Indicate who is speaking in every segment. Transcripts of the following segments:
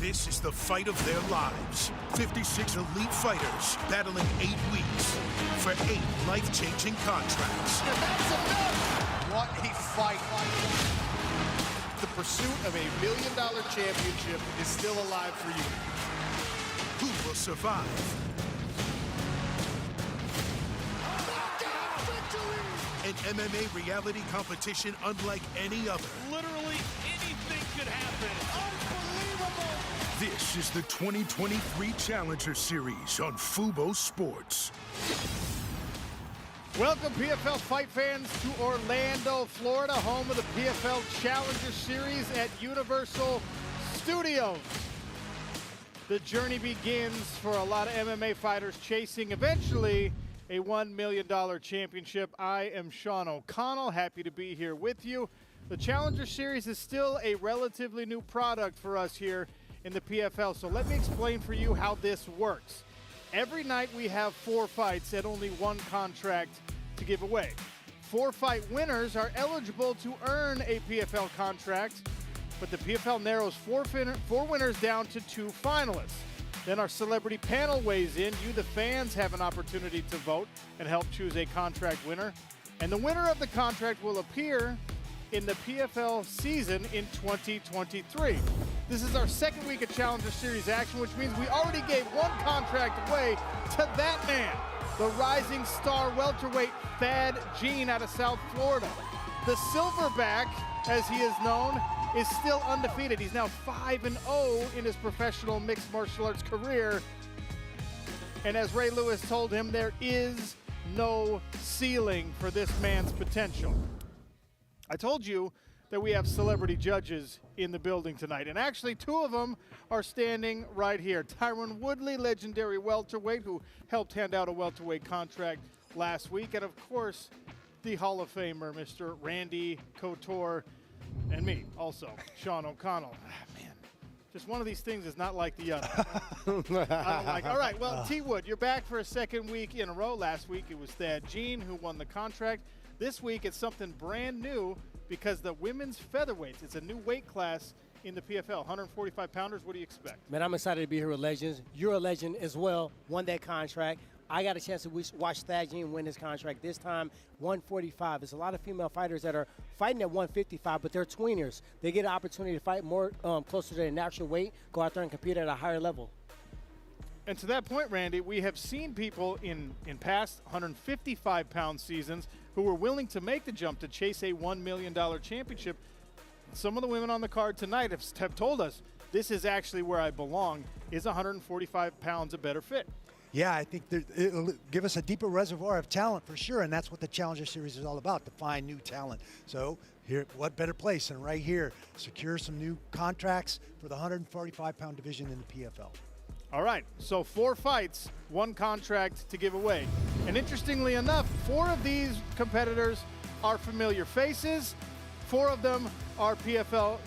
Speaker 1: This is the fight of their lives. 56 elite fighters battling 8 weeks for 8 life-changing contracts.
Speaker 2: And that's enough! What a fight. The pursuit of $1 million championship is still alive for you.
Speaker 1: Who will survive? An MMA reality competition unlike any other.
Speaker 3: Literally anything could happen.
Speaker 2: Unbelievable!
Speaker 1: This is the 2023 Challenger Series on Fubo Sports.
Speaker 4: Welcome, PFL fight fans, to Orlando, Florida, home of the PFL Challenger Series at Universal Studios. The journey begins for a lot of MMA fighters chasing eventually a $1 million championship. I am Sean O'Connell, happy to be here with you. The Challenger Series is still a relatively new product for us here in the PFL, so let me explain for you how this works. Every night we have 4 fights and only 1 contract to give away. 4 fight winners are eligible to earn a PFL contract, but the PFL narrows 4 winners down to 2 finalists. Then our celebrity panel weighs in. You, the fans, have an opportunity to vote and help choose a contract winner. And the winner of the contract will appear in the PFL season in 2023. This is our 2nd week of Challenger Series action, which means we already gave 1 contract away to that man, the rising star welterweight Thad Gene out of South Florida. The Silverback, as he is known, is still undefeated. He's now 5-0 in his professional mixed martial arts career. And as Ray Lewis told him, there is no ceiling for this man's potential. I told you that we have celebrity judges in the building tonight, and actually 2 of them are standing right here. Tyron Woodley, legendary welterweight who helped hand out a welterweight contract last week, and of course, the Hall of Famer, Mr. Randy Couture, and me, also, Sean O'Connell. Man, just one of these things is not like the other. I don't like. All right, well, T. Wood, you're back for a 2nd week in a row. Last week it was Thad Gene who won the contract. This week it's something brand new because the women's featherweights, it's a new weight class in the PFL, 145-pounders. What do you expect?
Speaker 5: Man, I'm excited to be here with legends. You're a legend as well, won that contract. I got a chance to watch Thad Gene win his contract. This time, 145. There's a lot of female fighters that are fighting at 155, but they're tweeners. They get an opportunity to fight more closer to their natural weight, go out there and compete at a higher level.
Speaker 4: And to that point, Randy, we have seen people in past 155-pound seasons who were willing to make the jump to chase a $1 million championship. Some of the women on the card tonight have told us, this is actually where I belong. Is 145 pounds a better fit?
Speaker 6: Yeah, I think it'll give us a deeper reservoir of talent for sure, and that's what the Challenger Series is all about, to find new talent. So here, what better place than right here, secure some new contracts for the 145-pound division in the PFL.
Speaker 4: All right, so 4 fights, 1 contract to give away. And interestingly enough, 4 of these competitors are familiar faces. 4 of them are PFL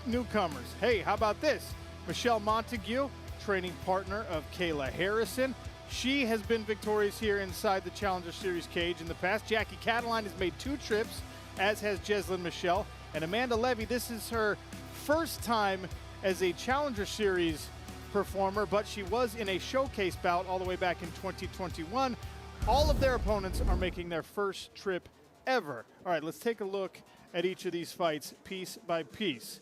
Speaker 4: newcomers. Hey, how about this? Michelle Montague, training partner of Kayla Harrison. She has been victorious here inside the Challenger Series cage in the past. Jackie Cataline has made 2 trips, as has Jeslyn Michelle. And Amanda Levy, this is her first time as a Challenger Series performer, but she was in a showcase bout all the way back in 2021. All of their opponents are making their first trip ever. All right, let's take a look at each of these fights piece by piece.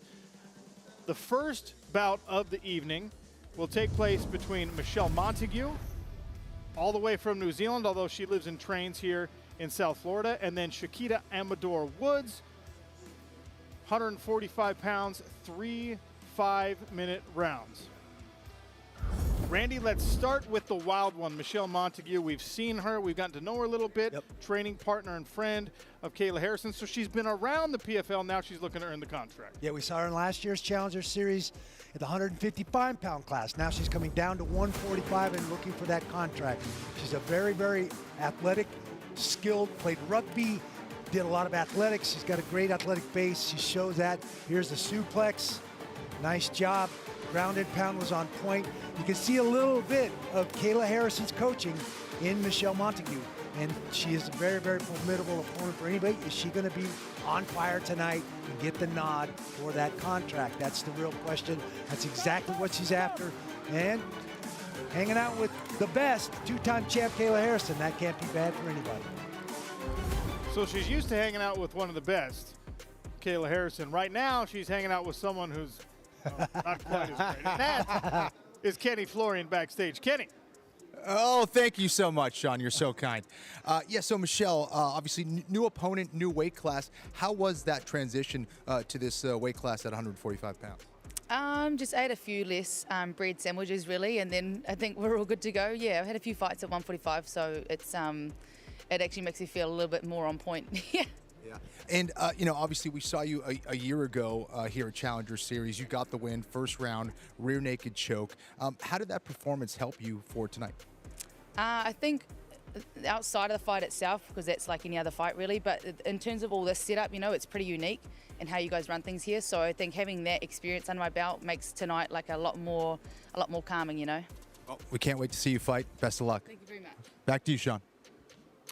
Speaker 4: The first bout of the evening will take place between Michelle Montague, all the way from New Zealand, although she lives and trains here in South Florida, and then Shakita Amador Woods, 145 pounds, 3 5-minute rounds. Randy, let's start with the wild one, Michelle Montague. We've seen her. We've gotten to know her a little bit. Yep. Training partner and friend of Kayla Harrison. So she's been around the PFL. Now she's looking to earn the contract.
Speaker 6: Yeah, we saw her in last year's Challenger Series at the 155-pound class. Now she's coming down to 145 and looking for that contract. She's a very, very athletic, skilled, played rugby, did a lot of athletics. She's got a great athletic base. She shows that. Here's the suplex. Nice job. Grounded pound was on point. You can see a little bit of Kayla Harrison's coaching in Michelle Montague. And she is a very, very formidable opponent for anybody. Is she going to be on fire tonight and get the nod for that contract? That's the real question. That's exactly what she's after. And hanging out with the best, two-time champ Kayla Harrison, that can't be bad for anybody.
Speaker 4: So she's used to hanging out with one of the best, Kayla Harrison. Right now, she's hanging out with someone who's not quite as great. And that is Kenny Florian backstage. Kenny.
Speaker 7: Oh, thank you so much, Sean. You're so kind. Yeah, so Michelle, obviously new opponent, new weight class. How was that transition to this weight class at 145 pounds?
Speaker 8: Just ate a few less bread sandwiches, really, and then I think we're all good to go. Yeah, I've had a few fights at 145, so it's it actually makes me feel a little bit more on point. Yeah.
Speaker 7: Yeah. And, you know, obviously we saw you a year ago here at Challenger Series. You got the win, first round, rear naked choke. How did that performance help you for tonight?
Speaker 8: I think outside of the fight itself, because that's like any other fight really, but in terms of all this setup, you know, it's pretty unique in how you guys run things here. So I think having that experience under my belt makes tonight like a lot more calming, you know.
Speaker 7: Well, we can't wait to see you fight. Best of luck.
Speaker 8: Thank you very much.
Speaker 7: Back to you, Sean.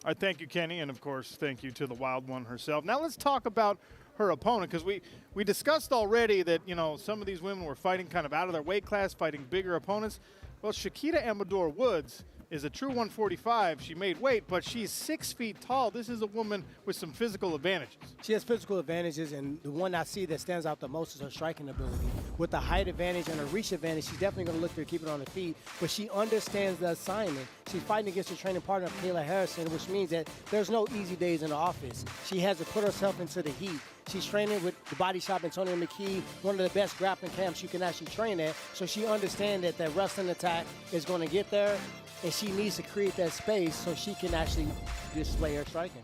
Speaker 4: All right, thank you, Kenny, and of course, thank you to the Wild One herself. Now let's talk about her opponent, because we discussed already that, you know, some of these women were fighting kind of out of their weight class, fighting bigger opponents. Well, Shakita Amador Woods is a true 145. She made weight, but she's 6 feet tall. This is a woman with some physical advantages.
Speaker 5: She has physical advantages, and the one I see that stands out the most is her striking ability. With the height advantage and her reach advantage, she's definitely going to look to keep it on her feet, but she understands the assignment. She's fighting against her training partner, Kayla Harrison, which means that there's no easy days in the office. She has to put herself into the heat. She's training with the Body Shop Antonio McKee, one of the best grappling camps you can actually train at, so she understands that that wrestling attack is going to get there, and she needs to create that space so she can actually display her striking.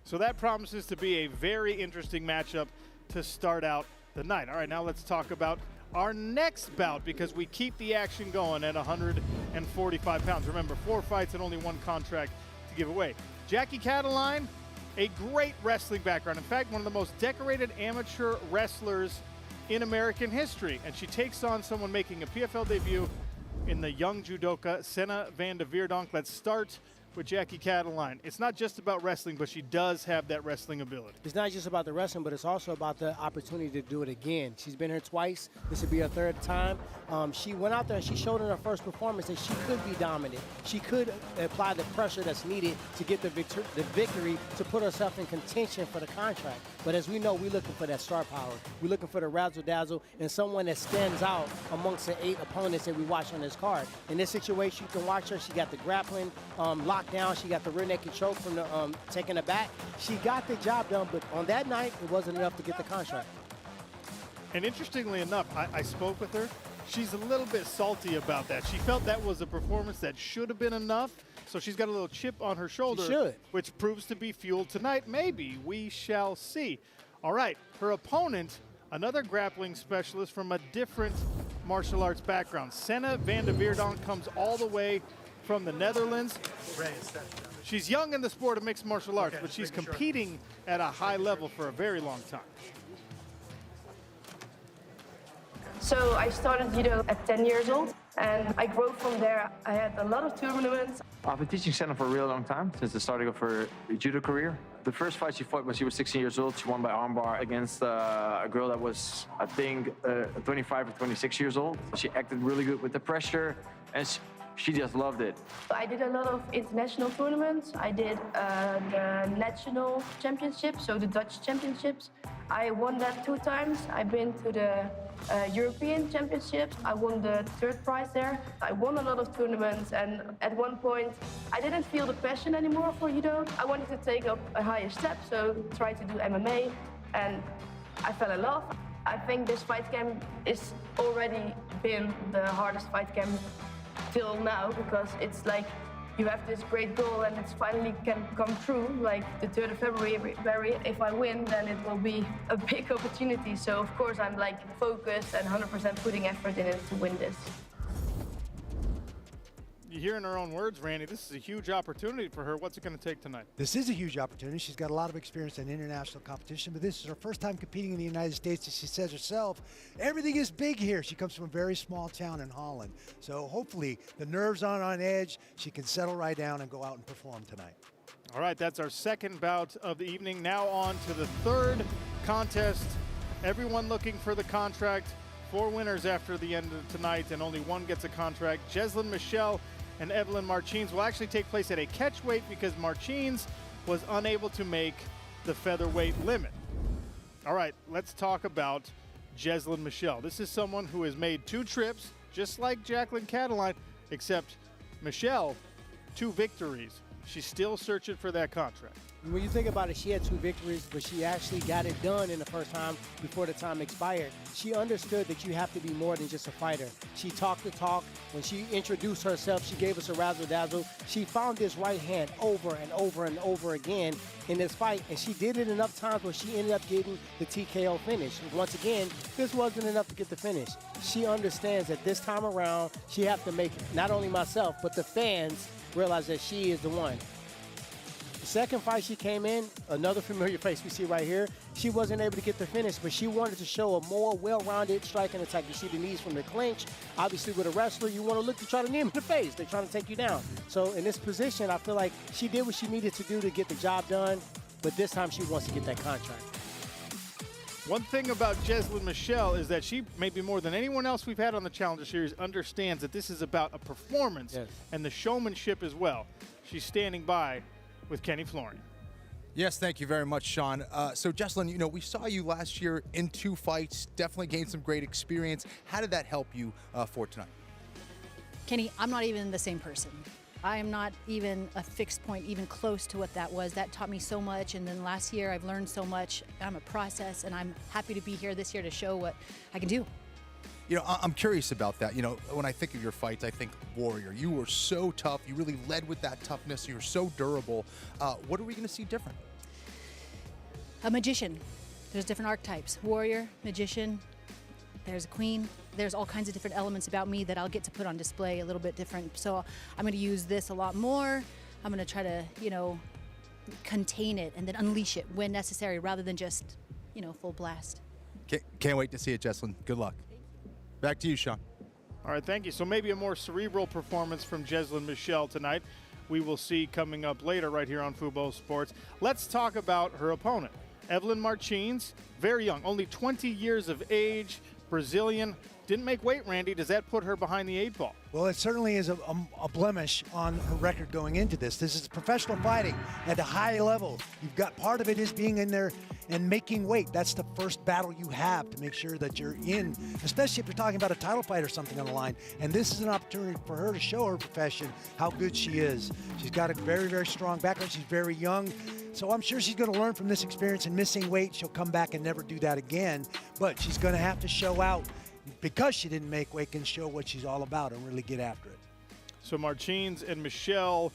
Speaker 4: So that promises to be a very interesting matchup to start out the night. All right, now let's talk about our next bout, because we keep the action going at 145 pounds. Remember, 4 fights and only 1 contract to give away. Jackie Cataline, a great wrestling background. In fact, one of the most decorated amateur wrestlers in American history. And she takes on someone making a PFL debut in the young judoka, Senna van de Veerdonk. Let's start with Jackie Cataline. It's not just about wrestling, but she does have that wrestling ability.
Speaker 5: It's not just about the wrestling, but it's also about the opportunity to do it again. She's been here twice. This will be her 3rd time. She went out there and she showed in her first performance that she could be dominant. She could apply the pressure that's needed to get the victory to put herself in contention for the contract. But as we know, we're looking for that star power. We're looking for the razzle-dazzle and someone that stands out amongst the 8 opponents that we watch on this card. In this situation, you can watch her. She got the grappling locked down. She got the rear naked choke from the taking it back. She got the job done, but on that night, it wasn't enough to get the contract.
Speaker 4: And interestingly enough, I spoke with her. She's a little bit salty about that. She felt that was a performance that should have been enough, so she's got a little chip on her shoulder, which proves to be fueled tonight. Maybe. We shall see. All right, her opponent, another grappling specialist from a different martial arts background. Senna van de Veerdonk comes all the way from the Netherlands. She's young in the sport of mixed martial arts, but she's competing at a high level for a very long time.
Speaker 9: So I started judo at 10 years old, and I grew from there. I had a lot of tournaments.
Speaker 10: I've been teaching Senna for a really long time, since the starting of her judo career. The first fight she fought when she was 16 years old, she won by armbar against a girl that was, I think, 25 or 26 years old. She acted really good with the pressure, and she just loved it.
Speaker 9: I did a lot of international tournaments. I did the national championships, so the Dutch championships. I won that 2 times. I've been to the European championships. I won the 3rd prize there. I won a lot of tournaments, and at one point I didn't feel the passion anymore for judo. I wanted to take up a higher step, so tried to do MMA, and I fell in love. I think this fight camp is already been the hardest fight camp till now, because it's like you have this great goal and it's finally can come true. Like the 3rd of February, if I win, then it will be a big opportunity. So of course I'm like focused and 100% putting effort in it to win this.
Speaker 4: You hear in her own words, Randy, this is a huge opportunity for her. What's it going to take tonight?
Speaker 6: This is a huge opportunity. She's got a lot of experience in international competition, but this is her first time competing in the United States. As she says herself, everything is big here. She comes from a very small town in Holland. So hopefully the nerves aren't on edge. She can settle right down and go out and perform tonight.
Speaker 4: All right, that's our second bout of the evening. Now on to the third contest. Everyone looking for the contract. 4 winners after the end of tonight, and only one gets a contract. Jesslyn Michelle and Evelyn Martins will actually take place at a catchweight because Martins was unable to make the featherweight limit. All right, let's talk about Jesslyn Michelle. This is someone who has made 2 trips, just like Jacqueline Cataline, except Michelle, 2 victories. She's still searching for that contract.
Speaker 5: When you think about it, she had 2 victories, but she actually got it done in the first time before the time expired. She understood that you have to be more than just a fighter. She talked the talk. When she introduced herself, she gave us a razzle-dazzle. She found this right hand over and over and over again in this fight, and she did it enough times where she ended up getting the TKO finish. Once again, this wasn't enough to get the finish. She understands that this time around, she has to make not only myself, but the fans realize that she is the one. The second fight she came in, another familiar face we see right here. She wasn't able to get the finish, but she wanted to show a more well-rounded striking attack. You see the knees from the clinch. Obviously, with a wrestler, you want to look to try to knee him in the face. They're trying to take you down. So in this position, I feel like she did what she needed to do to get the job done, but this time she wants to get that contract.
Speaker 4: One thing about Jesslyn Michelle is that she, maybe more than anyone else we've had on the Challenger Series, understands that this is about a performance and the showmanship as well. She's standing by with Kenny Florian.
Speaker 7: Yes, thank you very much, Sean. So, Jesslyn, you know, we saw you last year in 2 fights, definitely gained some great experience. How did that help you for tonight?
Speaker 11: Kenny, I'm not even the same person. I am not even a fixed point, even close to what that was. That taught me so much, and then last year I've learned so much. I'm a process, and I'm happy to be here this year to show what I can do.
Speaker 7: You know, I'm curious about that. You know, when I think of your fights, I think Warrior. You were so tough. You really led with that toughness. You were so durable. What are we going to see different?
Speaker 11: A magician. There's different archetypes. Warrior, magician, there's a queen. There's all kinds of different elements about me that I'll get to put on display a little bit different. So I'm going to use this a lot more. I'm going to try to, you know, contain it and then unleash it when necessary rather than just, you know, full blast.
Speaker 7: Can't wait to see it, Jesslyn. Good luck. Back to you, Sean.
Speaker 4: All right, thank you. So maybe a more cerebral performance from Jesslyn Michelle tonight. We will see coming up later right here on Fubo Sports. Let's talk about her opponent. Evelyn Martins, very young, only 20 years of age, Brazilian. Didn't make weight, Randy. Does that put her behind the 8 ball?
Speaker 6: Well, it certainly is a blemish on her record going into this. This is professional fighting at a high level. You've got part of it is being in there and making weight. That's the first battle you have to make sure that you're in, especially if you're talking about a title fight or something on the line. And this is an opportunity for her to show her profession how good she is. She's got a very, very strong background. She's very young. So I'm sure she's going to learn from this experience and missing weight. She'll come back and never do that again. But she's going to have to show out because she didn't make weight and show what she's all about and really get after it.
Speaker 4: So Martins and Michelle,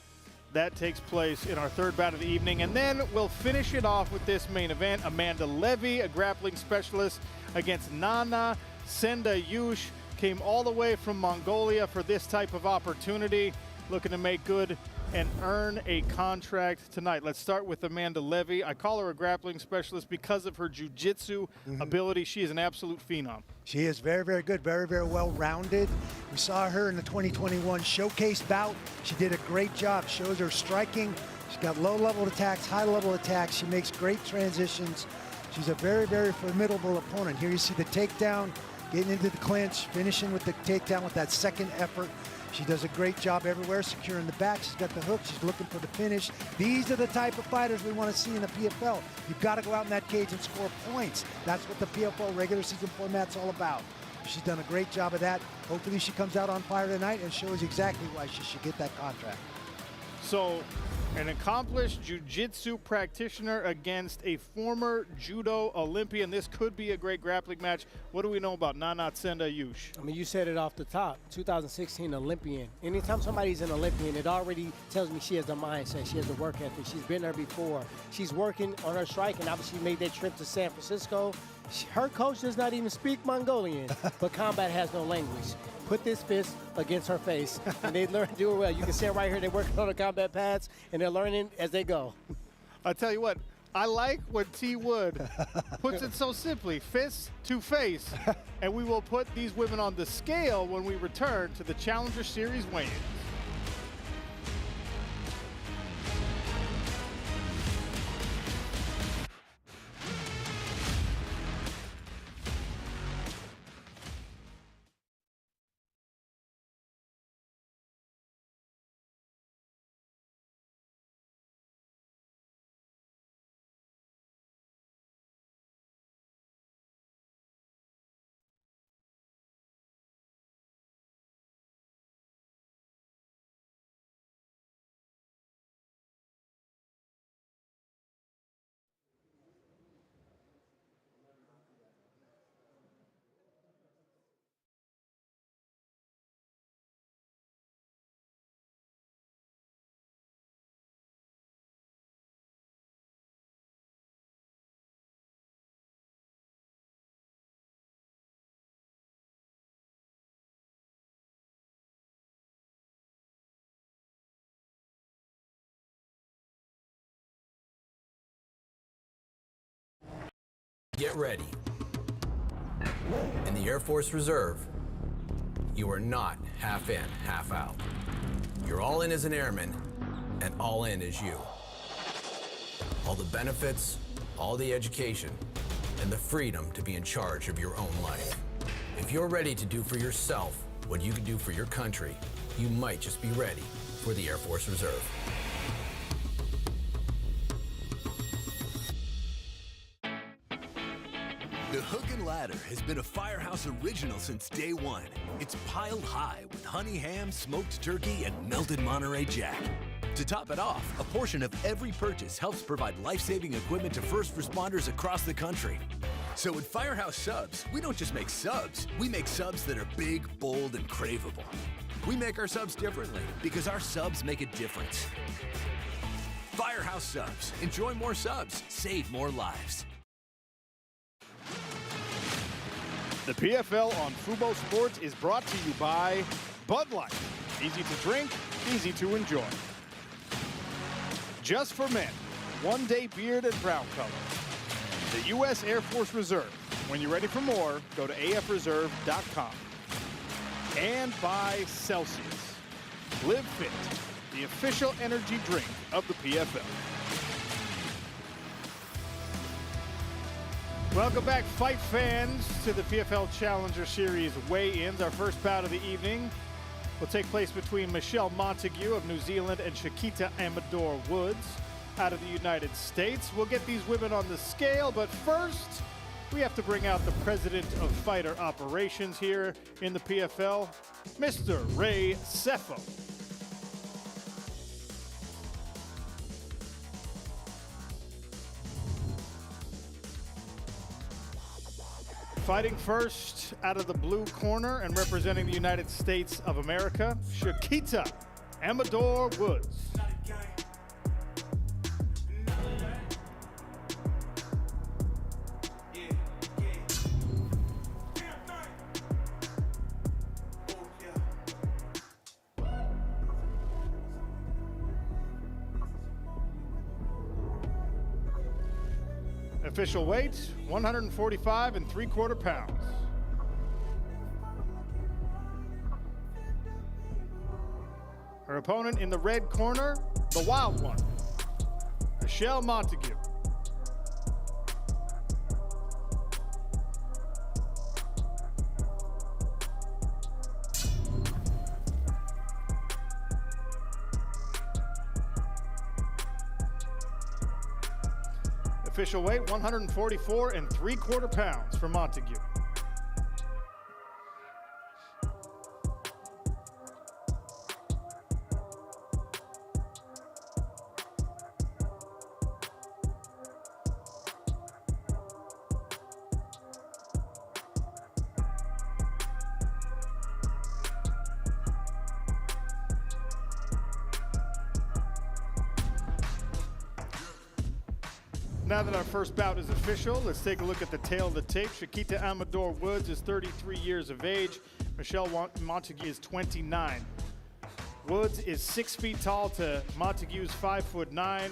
Speaker 4: that takes place in our third bout of the evening. And then we'll finish it off with this main event. Amanda Levy, a grappling specialist, against Nana Sendayush. Came all the way from Mongolia for this type of opportunity. Looking to make good and earn a contract tonight. Let's start with Amanda Levy. I call her a grappling specialist because of her jiu-jitsu ability. She is an absolute phenom.
Speaker 6: She is very, very good, very, very well-rounded. We saw her in the 2021 showcase bout. She did a great job, shows her striking. She's got low-level attacks, high-level attacks. She makes great transitions. She's a very, very formidable opponent. Here you see the takedown, getting into the clinch, finishing with the takedown with that second effort. She does a great job everywhere, securing the back. She's got the hook. She's looking for the finish. These are the type of fighters we want to see in the PFL. You've got to go out in that cage and score points. That's what the PFL regular season format's all about. She's done a great job of that. Hopefully she comes out on fire tonight and shows exactly why she should get that contract.
Speaker 4: So, an accomplished jiu-jitsu practitioner against a former judo Olympian. This could be a great grappling match. What do we know about Nana Sendayush?
Speaker 5: I mean, you said it off the top. 2016 Olympian. Anytime somebody's an Olympian, it already tells me she has the mindset. She has the work ethic. She's been there before. She's working on her striking. Obviously, made that trip to San Francisco. Her coach does not even speak Mongolian, but combat has no language. Put this fist against her face, and they learn to do it well. You can see it right here. They're working on the combat pads, and they're learning as they go.
Speaker 4: I'll tell you what, I like when T. Wood puts it so simply, fist to face, and we will put these women on the scale when we return to the Challenger Series weigh-ins.
Speaker 12: Get ready. In the Air Force Reserve, you are not half in, half out. You're all in as an airman, and all in as you. All the benefits, all the education, and the freedom to be in charge of your own life. If you're ready to do for yourself what you can do for your country, you might just be ready for the Air Force Reserve.
Speaker 13: The Hook and Ladder has been a Firehouse original since day one. It's piled high with honey ham, smoked turkey, and melted Monterey Jack. To top it off, a portion of every purchase helps provide life-saving equipment to first responders across the country. So at Firehouse Subs, we don't just make subs, we make subs that are big, bold, and craveable. We make our subs differently because our subs make a difference. Firehouse Subs. Enjoy more subs, save more lives.
Speaker 4: The PFL on Fubo Sports is brought to you by Bud Light. Easy to drink, easy to enjoy. Just for Men, one-day beard and brown color. The U.S. Air Force Reserve. When you're ready for more, go to afreserve.com. And by Celsius. Live Fit, the official energy drink of the PFL. Welcome back, fight fans, to the PFL Challenger Series weigh-ins. Our first bout of the evening will take place between Michelle Montague of New Zealand and Chiquita Amador Woods out of the United States. We'll get these women on the scale, but first, we have to bring out the president of fighter operations here in the PFL, Mr. Ray Sefo. Fighting first out of the blue corner and representing the United States of America, Chiquita Amador Woods. Official weight, 145 3/4 pounds. Her opponent in the red corner, the wild one, Michelle Montague. Official weight, 144 3/4 pounds for Montague. Now that our first bout is official, let's take a look at the tail of the tape. Chiquita Amador Woods is 33 years of age. Michelle Montague is 29. Woods is 6 feet tall to Montague's 5'9".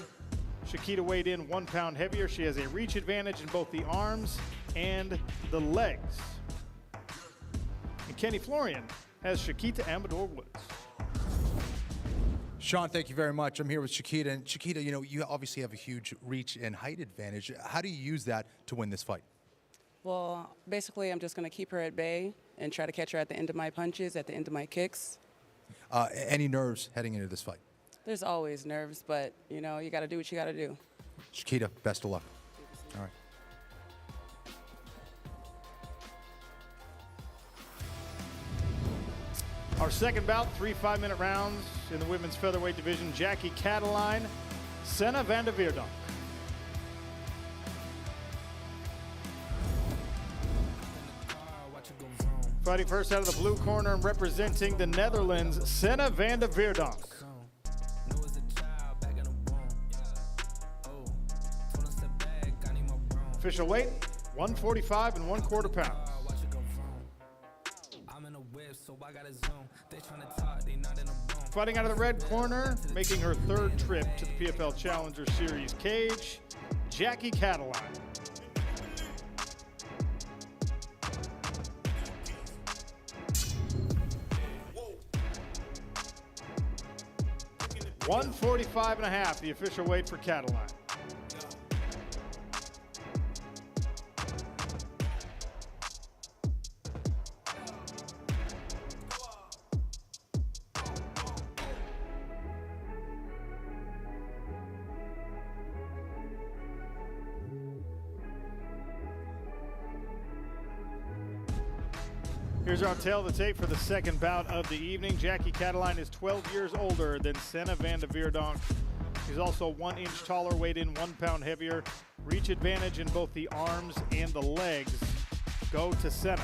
Speaker 4: Chiquita weighed in 1 pound heavier. She has a reach advantage in both the arms and the legs. And Kenny Florian has Chiquita Amador Woods.
Speaker 7: Sean, thank you very much. I'm here with Chiquita. And Chiquita, you know, you obviously have a huge reach and height advantage. How do you use that to win this fight?
Speaker 14: Well, basically, I'm just going to keep her at bay and try to catch her at the end of my punches, at the end of my kicks.
Speaker 7: Any nerves heading into this fight?
Speaker 14: There's always nerves, but, you know, you got to do what you got to do.
Speaker 7: Chiquita, best of luck. All right.
Speaker 4: Our second bout, 3 5-minute rounds in the women's featherweight division. Jackie Cataline, Senna van der Veerdonk. Fighting first out of the blue corner and representing the Netherlands, Senna van der Veerdonk. Official weight, 145 1/4 pounds. Fighting out of the red corner, making her third trip to the PFL Challenger Series cage, Jackie Cataline. 145.5, the official weight for Cataline. Here's our tail of the tape for the second bout of the evening. Jackie Cataline is 12 years older than Senna van de Veerdonk. She's also 1 inch taller, weighed in 1 pound heavier. Reach advantage in both the arms and the legs go to Senna.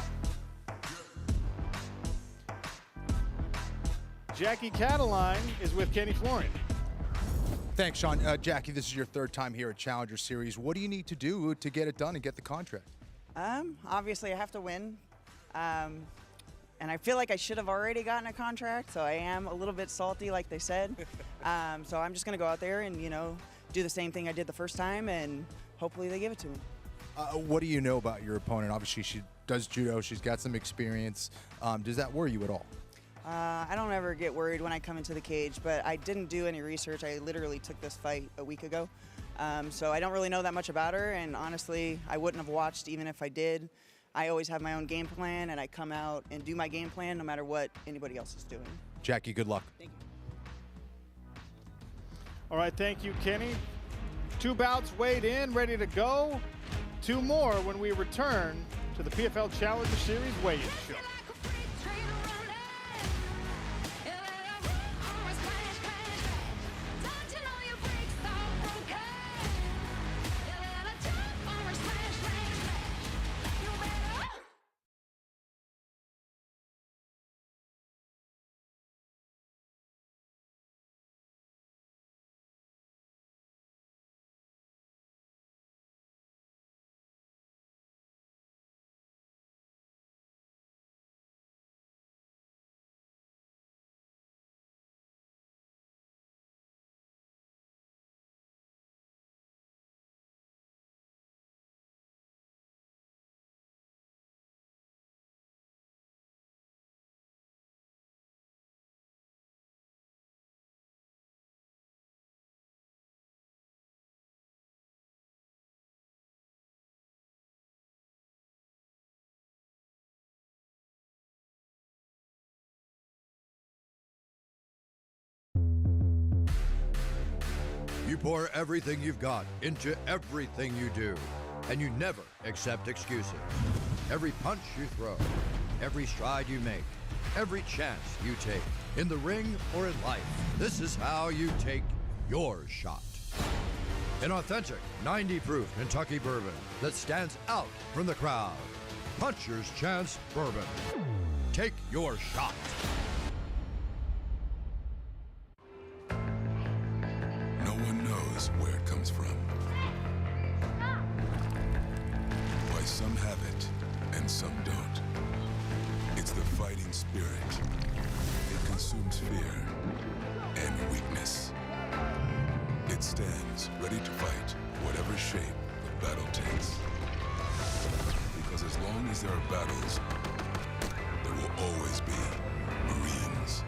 Speaker 4: Jackie Cataline is with Kenny Florian.
Speaker 7: Thanks, Sean. Jackie, this is your 3rd time here at Challenger Series. What do you need to do to get it done and get the contract?
Speaker 15: Obviously, I have to win. And I feel like I should have already gotten a contract, so I am a little bit salty, like they said. So I'm just going to go out there and, do the same thing I did the first time, and hopefully they give it to me.
Speaker 7: What do you know about your opponent? Obviously, she does judo. She's got some experience. Does that worry you at all?
Speaker 15: I don't ever get worried when I come into the cage, but I didn't do any research. I literally took this fight a week ago. So I don't really know that much about her, and honestly, I wouldn't have watched even if I did. I always have my own game plan, and I come out and do my game plan no matter what anybody else is doing.
Speaker 7: Jackie, good luck.
Speaker 15: Thank you.
Speaker 4: All right, thank you, Kenny. 2 bouts weighed in, ready to go. 2 more when we return to the PFL Challenger Series weigh-in show.
Speaker 16: You pour everything you've got into everything you do, and you never accept excuses. Every punch you throw, every stride you make, every chance you take, in the ring or in life, this is how you take your shot. An authentic 90 proof Kentucky bourbon that stands out from the crowd. Puncher's Chance Bourbon. Take your shot.
Speaker 17: No one knows where it comes from. Why some have it and some don't. It's the fighting spirit. It consumes fear and weakness. It stands ready to fight whatever shape the battle takes. Because as long as there are battles, there will always be Marines.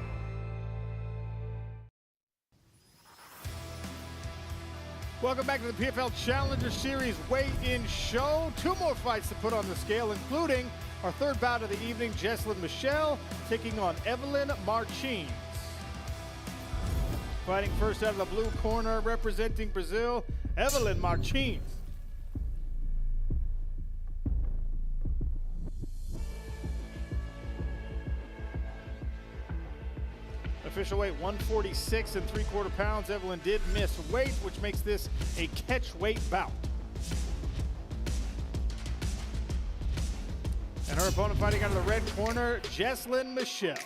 Speaker 4: Welcome back to the PFL Challenger Series weigh-in show. 2 more fights to put on the scale, including our 3rd bout of the evening, Jesslyn Michelle taking on Evelyn Martins. Fighting first out of the blue corner, representing Brazil, Evelyn Martins. Official weight 146 3/4 pounds. Evelyn did miss weight, which makes this a catch weight bout. And her opponent fighting out of the red corner, Jesslyn Michelle.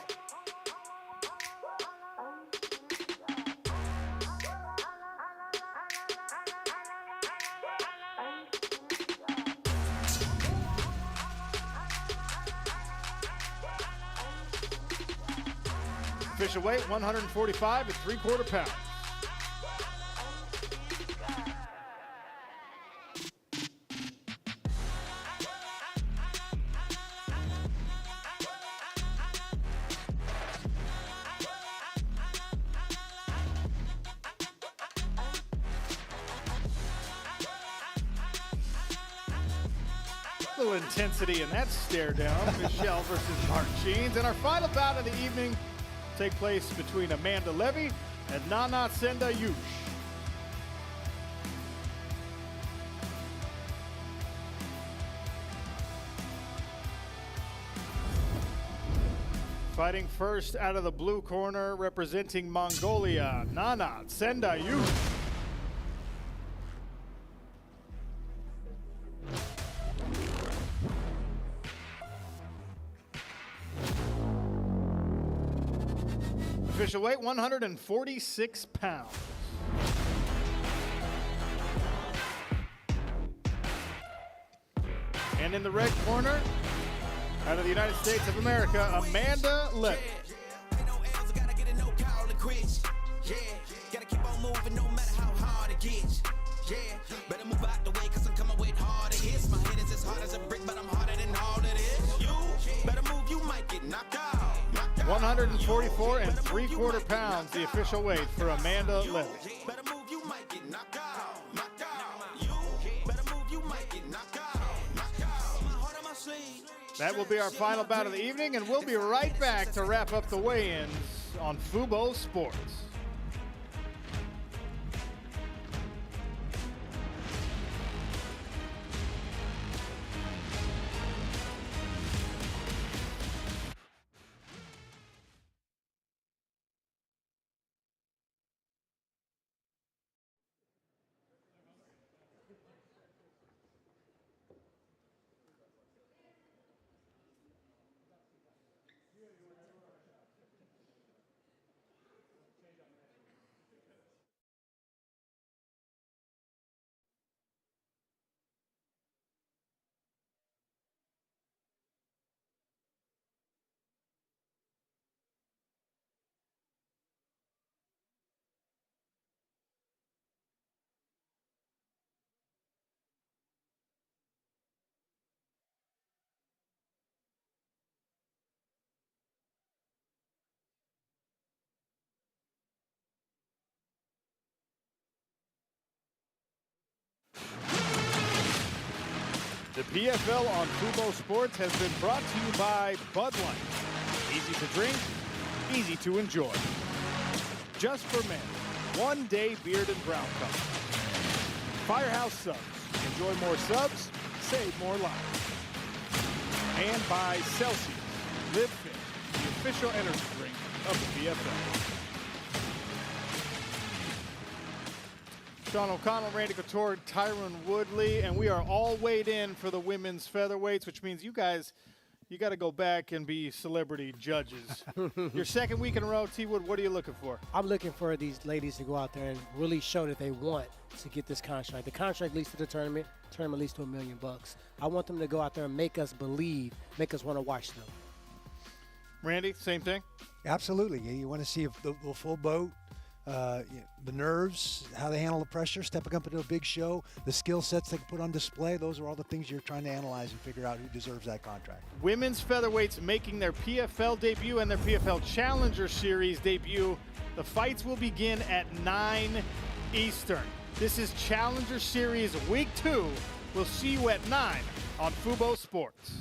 Speaker 4: Official weight 145 3/4 pounds. little intensity in that stare down. Michelle versus Martins. And our final bout of the evening take place between Amanda Levy and Nana Sendayush. Fighting first out of the blue corner, representing Mongolia, Nana Sendayush. Official weight, 146 pounds. And in the red corner, out of the United States of America, Amanda Levy.
Speaker 18: Better move out the way, cause I'm coming with harder hits. My head is as hard as a brick, but I'm harder than all of this. You better move, you might get knocked out.
Speaker 4: 144 3/4 pounds, the official weight for Amanda Levy.
Speaker 18: Better move, you might get knocked out. Knocked out. You better move, you might get knocked out. Knocked out. My heart on my sleeve.
Speaker 4: That will be our final bout of the evening, and we'll be right back to wrap up the weigh-ins on Fubo Sports. The PFL on Fubo Sports has been brought to you by Bud Light. Easy to drink, easy to enjoy. Just for men, one-day beard and brown color. Firehouse Subs. Enjoy more subs, save more lives. And by Celsius. Live Fit, the official energy drink of the PFL. Sean O'Connell, Randy Couture, Tyron Woodley, and we are all weighed in for the women's featherweights, which means you guys, you got to go back and be celebrity judges. Your second week in a row, T. Wood, what are you looking for?
Speaker 5: I'm looking for these ladies to go out there and really show that they want to get this contract. The contract leads to the tournament leads to $1 million. I want them to go out there and make us believe, make us want to watch them.
Speaker 4: Randy, same thing?
Speaker 6: Absolutely. You want to see the full boat. The nerves, how they handle the pressure, stepping up into a big show, the skill sets they can put on display. Those are all the things you're trying to analyze and figure out who deserves that contract.
Speaker 4: Women's featherweights making their PFL debut and their PFL Challenger Series debut. The fights will begin at 9 Eastern. This is Challenger Series Week 2. We'll see you at 9 on Fubo Sports.